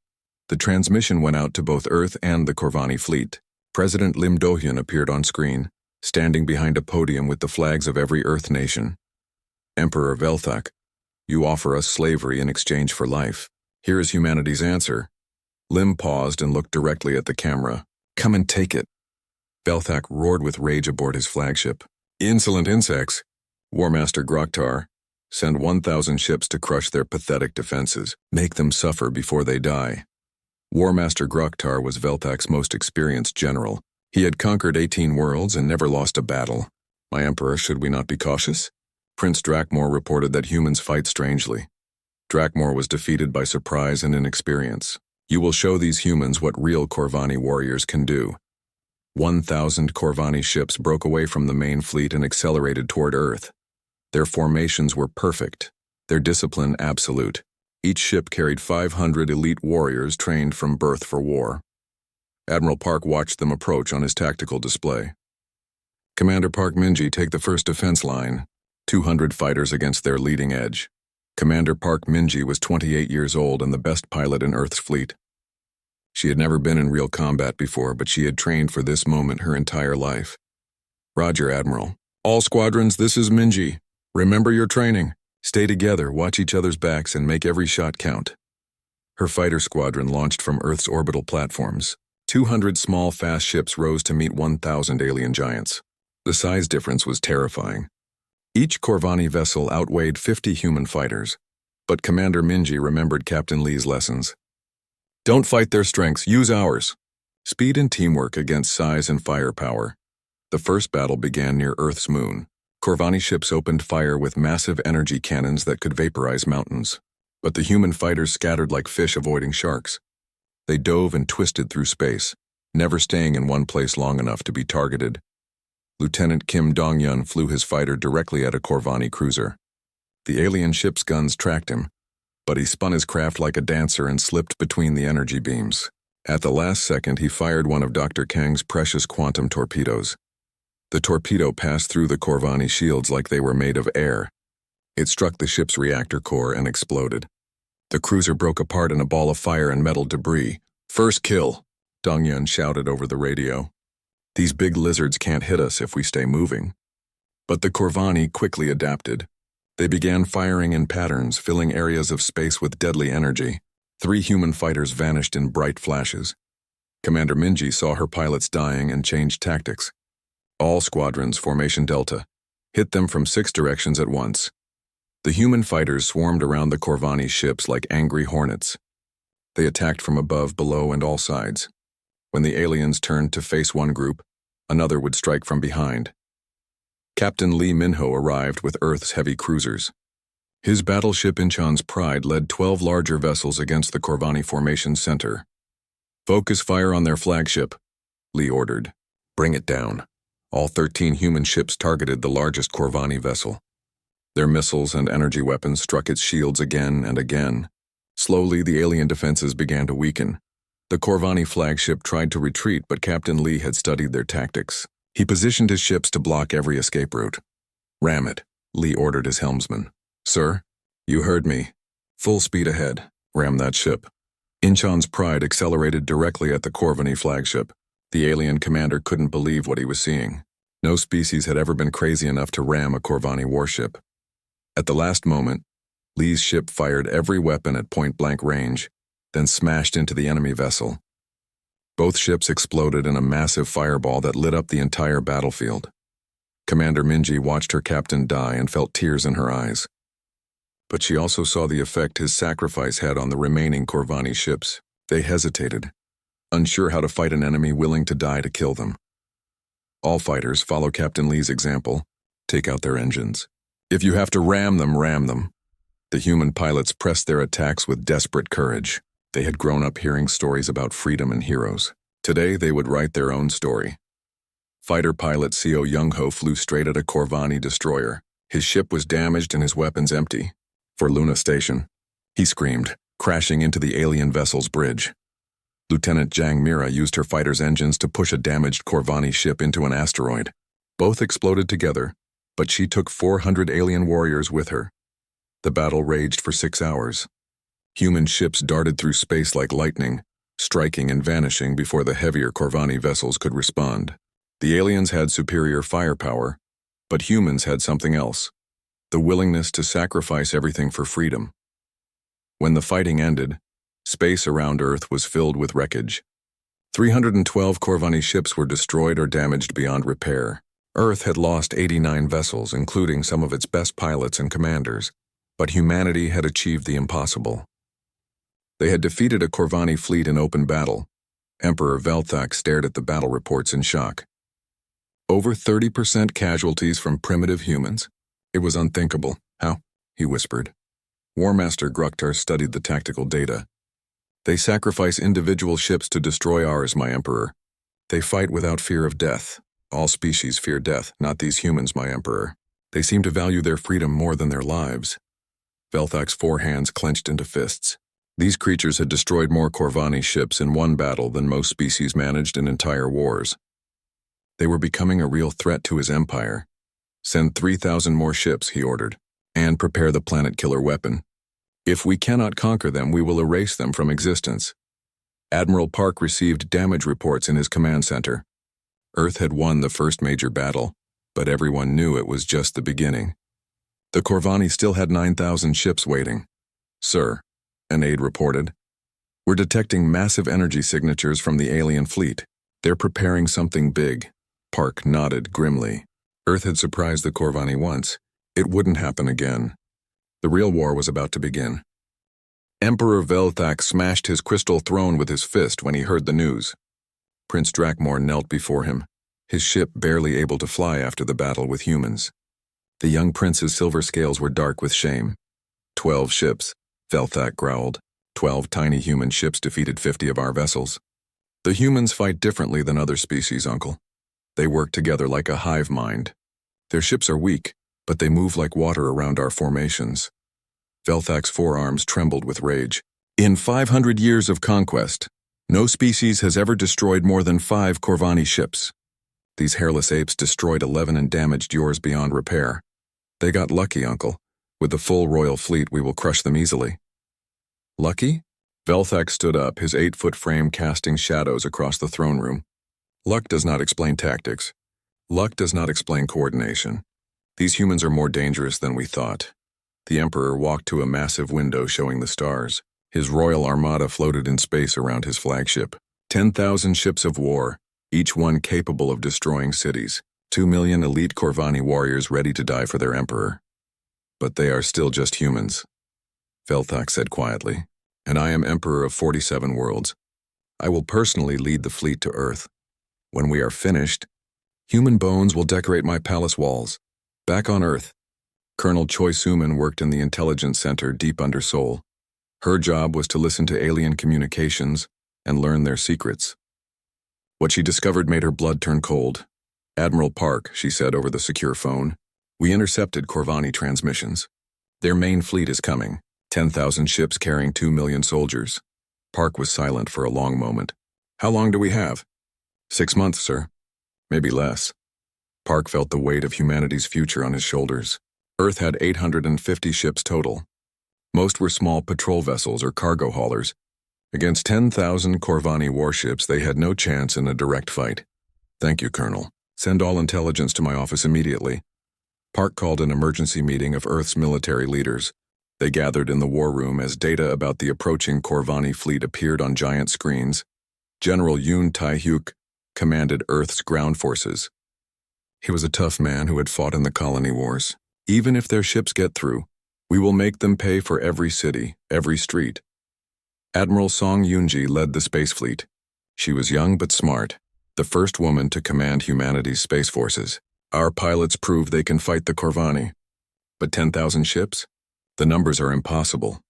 The transmission went out to both Earth and the Corvani fleet. President Lim Do-hyun appeared on screen, standing behind a podium with the flags of every Earth nation. "Emperor Velthak, you offer us slavery in exchange for life. Here is humanity's answer." Lim paused and looked directly at the camera. "Come and take it." Velthak roared with rage aboard his flagship. "Insolent insects! War Master Groktar, send 1,000 ships to crush their pathetic defenses. Make them suffer before they die." War Master Groktar was Velthak's most experienced general. He had conquered 18 worlds and never lost a battle. "My Emperor, should we not be cautious?" Prince Drakmor reported that humans fight strangely. Drakmor was defeated by surprise and inexperience. "You will show these humans what real Corvani warriors can do." 1,000 Corvani ships broke away from the main fleet and accelerated toward Earth. Their formations were perfect, their discipline absolute. Each ship carried 500 elite warriors trained from birth for war. Admiral Park watched them approach on his tactical display. "Commander Park Minji, take the first defense line. 200 fighters against their leading edge." Commander Park Minji was 28 years old and the best pilot in Earth's fleet. She had never been in real combat before, but she had trained for this moment her entire life. "Roger, Admiral. All squadrons, this is Minji. Remember your training. Stay together, watch each other's backs, and make every shot count." Her fighter squadron launched from Earth's orbital platforms. 200 small, fast ships rose to meet 1,000 alien giants. The size difference was terrifying. Each Corvani vessel outweighed 50 human fighters, but Commander Minji remembered Captain Lee's lessons. "Don't fight their strengths, use ours." Speed and teamwork against size and firepower. The first battle began near Earth's moon. Corvani ships opened fire with massive energy cannons that could vaporize mountains, but the human fighters scattered like fish avoiding sharks. They dove and twisted through space, never staying in one place long enough to be targeted. Lieutenant Kim Dong-yun flew his fighter directly at a Corvani cruiser. The alien ship's guns tracked him, but he spun his craft like a dancer and slipped between the energy beams. At the last second, he fired one of Dr. Kang's precious quantum torpedoes. The torpedo passed through the Corvani shields like they were made of air. It struck the ship's reactor core and exploded. The cruiser broke apart in a ball of fire and metal debris. "First kill," Dong-yun shouted over the radio. "These big lizards can't hit us if we stay moving." But the Corvani quickly adapted. They began firing in patterns, filling areas of space with deadly energy. 3 human fighters vanished in bright flashes. Commander Minji saw her pilots dying and changed tactics. All squadrons, Formation Delta, hit them from 6 directions at once. The human fighters swarmed around the Corvani ships like angry hornets. They attacked from above, below, and all sides. When the aliens turned to face one group, another would strike from behind. Captain Lee Minho arrived with Earth's heavy cruisers. His battleship Incheon's Pride led 12 larger vessels against the Corvani Formation Center. "Focus fire on their flagship," Lee ordered. "Bring it down." All 13 human ships targeted the largest Corvani vessel. Their missiles and energy weapons struck its shields again and again. Slowly, the alien defenses began to weaken. The Corvani flagship tried to retreat, but Captain Lee had studied their tactics. He positioned his ships to block every escape route. "Ram it," Lee ordered his helmsman. "Sir, you heard me. Full speed ahead. Ram that ship." Incheon's Pride accelerated directly at the Corvani flagship. The alien commander couldn't believe what he was seeing. No species had ever been crazy enough to ram a Corvani warship. At the last moment, Lee's ship fired every weapon at point-blank range, then smashed into the enemy vessel. Both ships exploded in a massive fireball that lit up the entire battlefield. Commander Minji watched her captain die and felt tears in her eyes. But she also saw the effect his sacrifice had on the remaining Corvani ships. They hesitated, unsure how to fight an enemy willing to die to kill them. All fighters follow Captain Lee's example. Take out their engines. If you have to ram them, ram them. The human pilots pressed their attacks with desperate courage. They had grown up hearing stories about freedom and heroes. Today, they would write their own story. Fighter pilot Seo Young-ho flew straight at a Corvani destroyer. His ship was damaged and his weapons empty. "For Luna Station," he screamed, crashing into the alien vessel's bridge. Lieutenant Jang Mira used her fighter's engines to push a damaged Corvani ship into an asteroid. Both exploded together, but she took 400 alien warriors with her. The battle raged for 6 hours. Human ships darted through space like lightning, striking and vanishing before the heavier Corvani vessels could respond. The aliens had superior firepower, but humans had something else: the willingness to sacrifice everything for freedom. When the fighting ended, space around Earth was filled with wreckage. 312 Corvani ships were destroyed or damaged beyond repair. Earth had lost 89 vessels, including some of its best pilots and commanders, but humanity had achieved the impossible. They had defeated a Corvani fleet in open battle. Emperor Velthak stared at the battle reports in shock. Over 30% casualties from primitive humans? It was unthinkable. "How?" he whispered. War Master Gruktar studied the tactical data. "They sacrifice individual ships to destroy ours, my Emperor. They fight without fear of death. All species fear death, not these humans, my Emperor. They seem to value their freedom more than their lives." Velthak's 4 hands clenched into fists. These creatures had destroyed more Corvani ships in one battle than most species managed in entire wars. They were becoming a real threat to his empire. "Send 3,000 more ships," he ordered, "and prepare the planet-killer weapon. If we cannot conquer them, we will erase them from existence." Admiral Park received damage reports in his command center. Earth had won the first major battle, but everyone knew it was just the beginning. The Corvani still had 9,000 ships waiting. "Sir," an aide reported, "we're detecting massive energy signatures from the alien fleet. They're preparing something big." Park nodded grimly. Earth had surprised the Corvani once. It wouldn't happen again. The real war was about to begin. Emperor Velthak smashed his crystal throne with his fist when he heard the news. Prince Drakmor knelt before him, his ship barely able to fly after the battle with humans. The young prince's silver scales were dark with shame. 12 ships, Velthak growled. 12 tiny human ships defeated 50 of our vessels. "The humans fight differently than other species, Uncle. They work together like a hive mind. Their ships are weak, but they move like water around our formations." Velthak's forearms trembled with rage. "In 500 years of conquest, no species has ever destroyed more than 5 Corvani ships. These hairless apes destroyed 11 and damaged yours beyond repair. They got lucky, Uncle. With the full royal fleet, we will crush them easily." "Lucky?" Velthak stood up, his 8-foot frame casting shadows across the throne room. "Luck does not explain tactics. Luck does not explain coordination. These humans are more dangerous than we thought. The Emperor walked to a massive window showing the stars. His royal armada floated in space around his flagship. 10,000 ships of war, each one capable of destroying cities. 2 million elite Corvani warriors ready to die for their Emperor. But they are still just humans, Velthak said quietly. And I am Emperor of 47 worlds. I will personally lead the fleet to Earth. When we are finished, human bones will decorate my palace walls. Back on Earth, Colonel Choi Suman worked in the intelligence center deep under Seoul. Her job was to listen to alien communications and learn their secrets. What she discovered made her blood turn cold. Admiral Park, she said over the secure phone, we intercepted Corvani transmissions. Their main fleet is coming, 10,000 ships carrying 2 million soldiers. Park was silent for a long moment. How long do we have? 6 months, sir. Maybe less. Park felt the weight of humanity's future on his shoulders. Earth had 850 ships total. Most were small patrol vessels or cargo haulers. Against 10,000 Corvani warships, they had no chance in a direct fight. Thank you, Colonel. Send all intelligence to my office immediately. Park called an emergency meeting of Earth's military leaders. They gathered in the war room as data about the approaching Corvani fleet appeared on giant screens. General Yoon Tae-hyuk commanded Earth's ground forces. He was a tough man who had fought in the colony wars. Even if their ships get through, we will make them pay for every city, every street. Admiral Song Yoonji led the space fleet. She was young but smart, the first woman to command humanity's space forces. Our pilots prove they can fight the Corvani. But 10,000 ships? The numbers are impossible.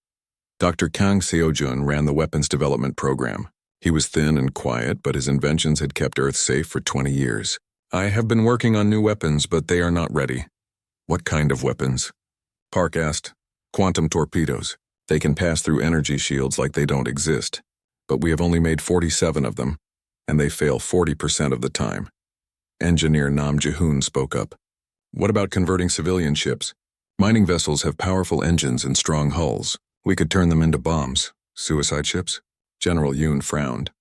Dr. Kang Seojun ran the weapons development program. He was thin and quiet, but his inventions had kept Earth safe for 20 years. I have been working on new weapons, but they are not ready. What kind of weapons? Park asked. Quantum torpedoes. They can pass through energy shields like they don't exist. But we have only made 47 of them, and they fail 40% of the time. Engineer Nam Ji-hoon spoke up. What about converting civilian ships? Mining vessels have powerful engines and strong hulls. We could turn them into bombs. Suicide ships? General Yoon frowned.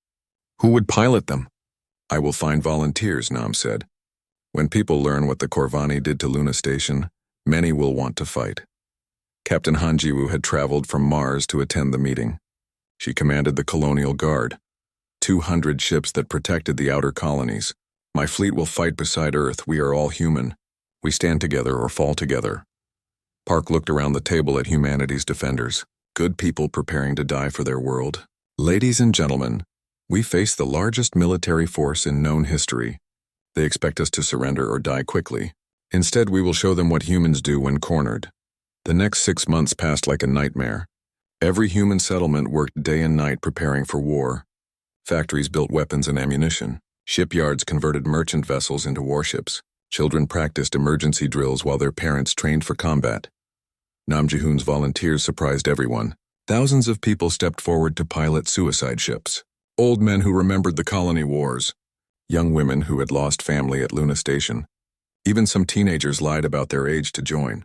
Who would pilot them? I will find volunteers, Nam said. When people learn what the Corvani did to Luna Station, many will want to fight. Captain Han Ji-woo had traveled from Mars to attend the meeting. She commanded the Colonial Guard, 200 ships that protected the outer colonies. My fleet will fight beside Earth. We are all human. We stand together or fall together. Park looked around the table at humanity's defenders, good people preparing to die for their world. Ladies and gentlemen, we face the largest military force in known history. They expect us to surrender or die quickly. Instead, we will show them what humans do when cornered. The next 6 months passed like a nightmare. Every human settlement worked day and night preparing for war. Factories built weapons and ammunition. Shipyards converted merchant vessels into warships. Children practiced emergency drills while their parents trained for combat. Nam Ji-hoon's volunteers surprised everyone. Thousands of people stepped forward to pilot suicide ships. Old men who remembered the colony wars. Young women who had lost family at Luna Station. Even some teenagers lied about their age to join.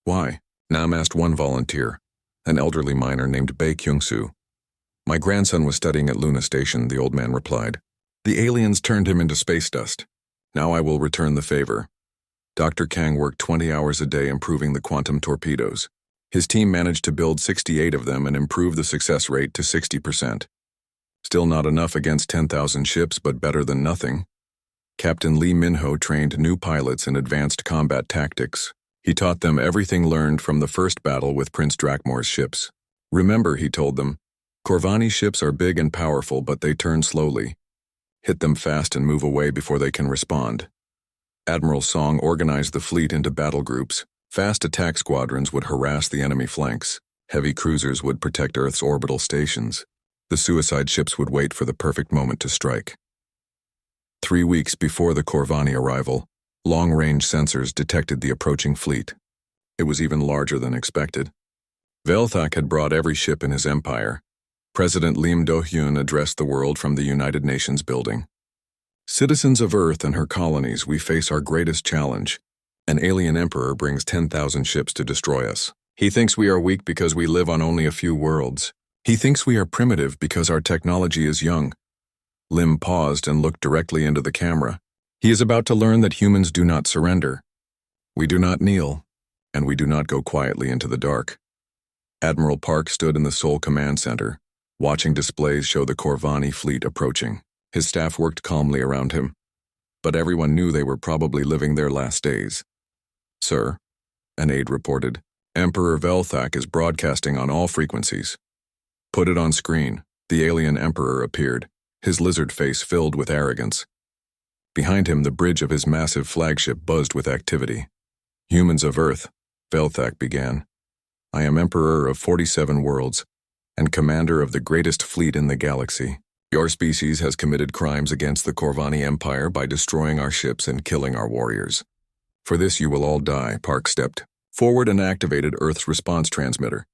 Why? Nam asked one volunteer, an elderly miner named Bae Kyung-soo. My grandson was studying at Luna Station, the old man replied. The aliens turned him into space dust. Now I will return the favor. Dr. Kang worked 20 hours a day improving the quantum torpedoes. His team managed to build 68 of them and improve the success rate to 60%. Still not enough against 10,000 ships, but better than nothing. Captain Lee Min-ho trained new pilots in advanced combat tactics. He taught them everything learned from the first battle with Prince Drakmore's ships. Remember, he told them, Corvani ships are big and powerful, but they turn slowly. Hit them fast and move away before they can respond. Admiral Song organized the fleet into battle groups. Fast attack squadrons would harass the enemy flanks. Heavy cruisers would protect Earth's orbital stations. The suicide ships would wait for the perfect moment to strike. 3 weeks before the Corvani arrival, long-range sensors detected the approaching fleet. It was even larger than expected. Velthak had brought every ship in his empire. President Lim Do-hyun addressed the world from the United Nations building. Citizens of Earth and her colonies, we face our greatest challenge. An alien emperor brings 10,000 ships to destroy us. He thinks we are weak because we live on only a few worlds. He thinks we are primitive because our technology is young. Lim paused and looked directly into the camera. He is about to learn that humans do not surrender. We do not kneel. and we do not go quietly into the dark. Admiral Park stood in the Seoul Command Center, watching displays show the Corvani fleet approaching. His staff worked calmly around him, but everyone knew they were probably living their last days. "Sir," an aide reported, "Emperor Velthak is broadcasting on all frequencies." "Put it on screen." The alien emperor appeared, his lizard face filled with arrogance. Behind him, the bridge of his massive flagship buzzed with activity. "Humans of Earth," Velthak began. "I am Emperor of 47 worlds and commander of the greatest fleet in the galaxy. Your species has committed crimes against the Corvani Empire by destroying our ships and killing our warriors. For this you will all die." Park stepped forward and activated Earth's response transmitter.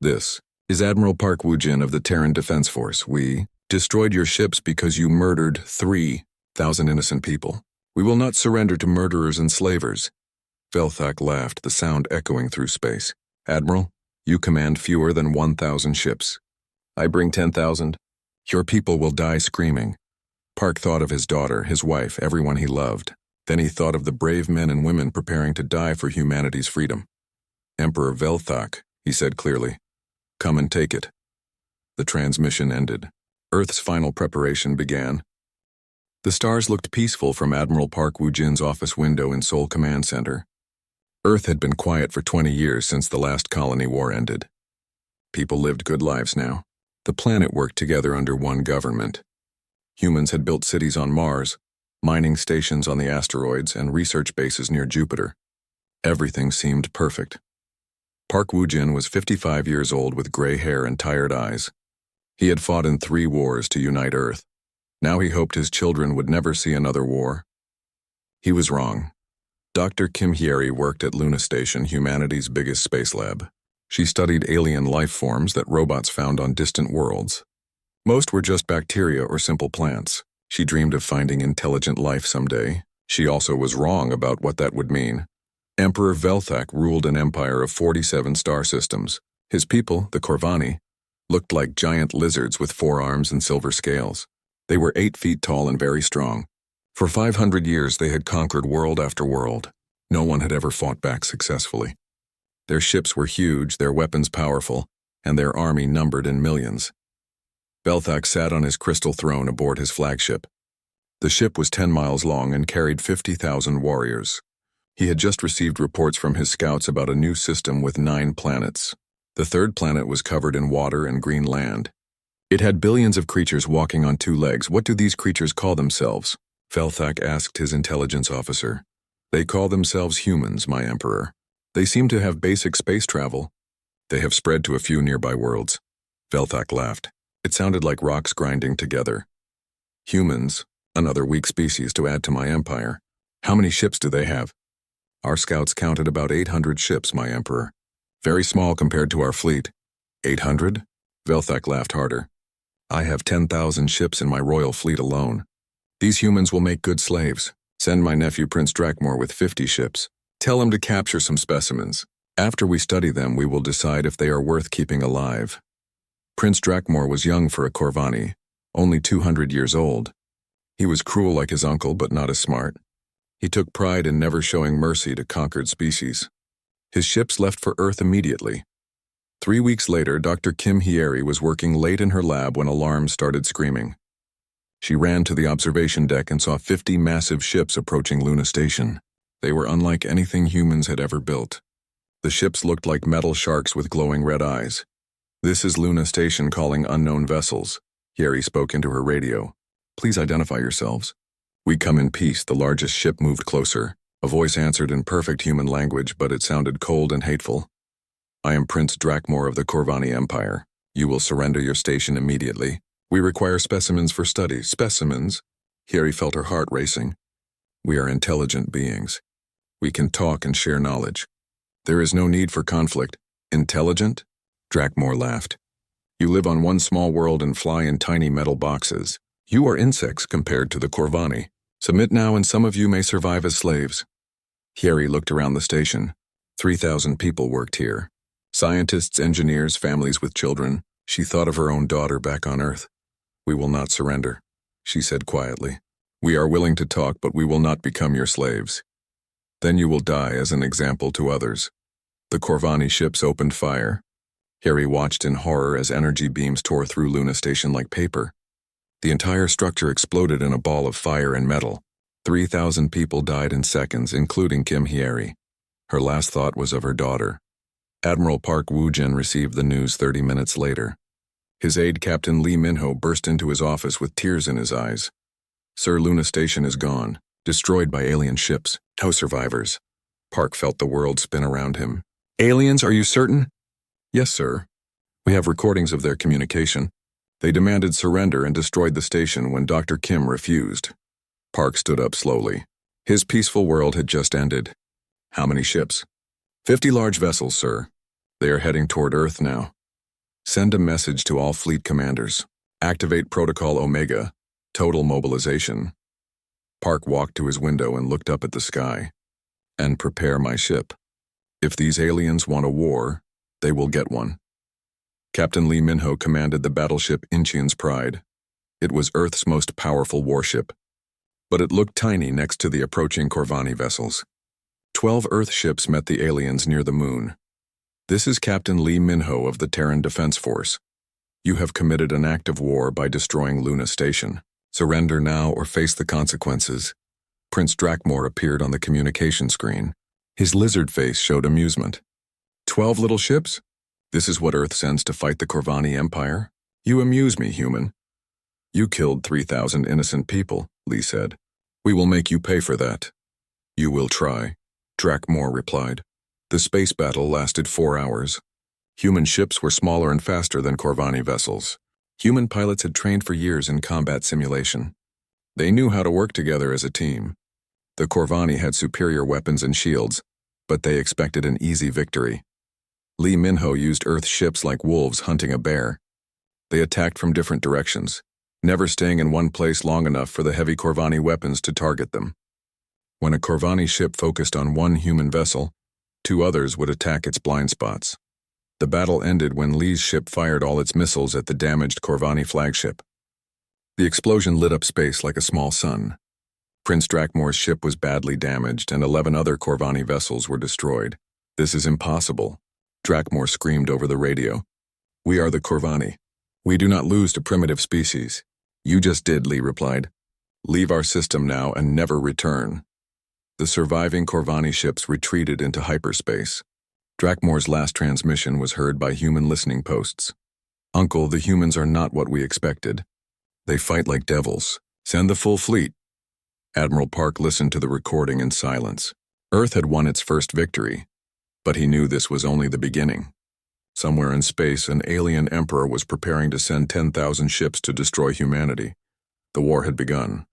"This is Admiral Park Woojin of the Terran Defense Force. We destroyed your ships because you murdered 3,000 innocent people. We will not surrender to murderers and slavers." Velthak laughed, the sound echoing through space. "Admiral, you command fewer than 1,000 ships. I bring 10,000. Your people will die screaming." Park thought of his daughter, his wife, everyone he loved. Then he thought of the brave men and women preparing to die for humanity's freedom. "Emperor Velthak," he said clearly, "come and take it." The transmission ended. Earth's final preparation began. The stars looked peaceful from Admiral Park Woojin's office window in Seoul Command Center. Earth had been quiet for 20 years since the last colony war ended. People lived good lives now. The planet worked together under one government. Humans had built cities on Mars, mining stations on the asteroids, and research bases near Jupiter. Everything seemed perfect. Park Woojin was 55 years old with gray hair and tired eyes. He had fought in 3 wars to unite Earth. Now he hoped his children would never see another war. He was wrong. Dr. Kim Hyeri worked at Luna Station, humanity's biggest space lab. She studied alien life forms that robots found on distant worlds. Most were just bacteria or simple plants. She dreamed of finding intelligent life someday. She also was wrong about what that would mean. Emperor Velthak ruled an empire of 47 star systems. His people, the Corvani, looked like giant lizards with 4 arms and silver scales. They were 8 feet tall and very strong. For 500 years they had conquered world after world. No one had ever fought back successfully. Their ships were huge, their weapons powerful, and their army numbered in millions. Velthak sat on his crystal throne aboard his flagship. The ship was 10 miles long and carried 50,000 warriors. He had just received reports from his scouts about a new system with 9 planets. The 3rd planet was covered in water and green land. It had billions of creatures walking on 2 legs. "What do these creatures call themselves?" Velthak asked his intelligence officer. "They call themselves humans, my emperor. They seem to have basic space travel. They have spread to a few nearby worlds." Velthak laughed. It sounded like rocks grinding together. "Humans, another weak species to add to my empire. How many ships do they have?" "Our scouts counted about 800 ships, my emperor. Very small compared to our fleet." 800? Velthak laughed harder. "I have 10,000 ships in my royal fleet alone. These humans will make good slaves. Send my nephew Prince Drakmor with 50 ships. Tell him to capture some specimens. After we study them, we will decide if they are worth keeping alive." Prince Drakmor was young for a Corvani, only 200 years old. He was cruel like his uncle, but not as smart. He took pride in never showing mercy to conquered species. His ships left for Earth immediately. 3 weeks later, Dr. Kim Hyeri was working late in her lab when alarms started screaming. She ran to the observation deck and saw 50 massive ships approaching Luna Station. They were unlike anything humans had ever built. The ships looked like metal sharks with glowing red eyes. "This is Luna Station calling unknown vessels." Hyeri spoke into her radio. "Please identify yourselves." "We come in peace." The largest ship moved closer. A voice answered in perfect human language, but it sounded cold and hateful. "I am Prince Drakmor of the Corvani Empire. You will surrender your station immediately. We require specimens for study." "Specimens?" Hyeri felt her heart racing. "We are intelligent beings. We can talk and share knowledge. There is no need for conflict." "Intelligent?" Drakmor laughed. "You live on one small world and fly in tiny metal boxes. You are insects compared to the Corvani. Submit now and some of you may survive as slaves." Hyeri looked around the station. 3,000 people worked here. Scientists, engineers, families with children. She thought of her own daughter back on Earth. "We will not surrender," she said quietly. "We are willing to talk, but we will not become your slaves. Then you will die as an example to others." The Corvani ships opened fire. Harry watched in horror as energy beams tore through Luna Station like paper. The entire structure exploded in a ball of fire and metal. 3,000 people died in seconds, including Kim Hyeri. Her last thought was of her daughter. Admiral Park Woo-jin received the news 30 minutes later. His aide, Captain Lee Min-ho, burst into his office with tears in his eyes. "Sir, Luna Station is gone, destroyed by alien ships. No survivors." Park felt the world spin around him. "Aliens, are you certain?" "Yes, sir. We have recordings of their communication. They demanded surrender and destroyed the station when Dr. Kim refused." Park stood up slowly. His peaceful world had just ended. "How many ships?" 50 large vessels, sir. They are heading toward Earth now. Send a message to all fleet commanders. Activate Protocol Omega. Total mobilization." Park walked to his window and looked up at the sky. "And prepare my ship. If these aliens want a war, they will get one." Captain Lee Min-ho commanded the battleship Incheon's Pride. It was Earth's most powerful warship, but it looked tiny next to the approaching Corvani vessels. 12 Earth ships met the aliens near the moon. "This is Captain Lee Min-ho of the Terran Defense Force. You have committed an act of war by destroying Luna Station. Surrender now or face the consequences." Prince Drakmor appeared on the communication screen. His lizard face showed amusement. 12 little ships? This is what Earth sends to fight the Corvani Empire? You amuse me, human." "You killed 3,000 innocent people," Lee said. "We will make you pay for that." "You will try," Drakmor replied. The space battle lasted 4 hours. Human ships were smaller and faster than Corvani vessels. Human pilots had trained for years in combat simulation. They knew how to work together as a team. The Corvani had superior weapons and shields, but they expected an easy victory. Lee Min-ho used Earth ships like wolves hunting a bear. They attacked from different directions, never staying in one place long enough for the heavy Corvani weapons to target them. When a Corvani ship focused on one human vessel, 2 others would attack its blind spots. The battle ended when Lee's ship fired all its missiles at the damaged Corvani flagship. The explosion lit up space like a small sun. Prince Drakmor's ship was badly damaged and 11 other Corvani vessels were destroyed. "This is impossible," Drakmor screamed over the radio. "We are the Corvani. We do not lose to primitive species." "You just did," Lee replied. "Leave our system now and never return." The surviving Corvani ships retreated into hyperspace. Drakmor's last transmission was heard by human listening posts. "Uncle, the humans are not what we expected. They fight like devils. Send the full fleet." Admiral Park listened to the recording in silence. Earth had won its first victory, but he knew this was only the beginning. Somewhere in space, an alien emperor was preparing to send 10,000 ships to destroy humanity. The war had begun.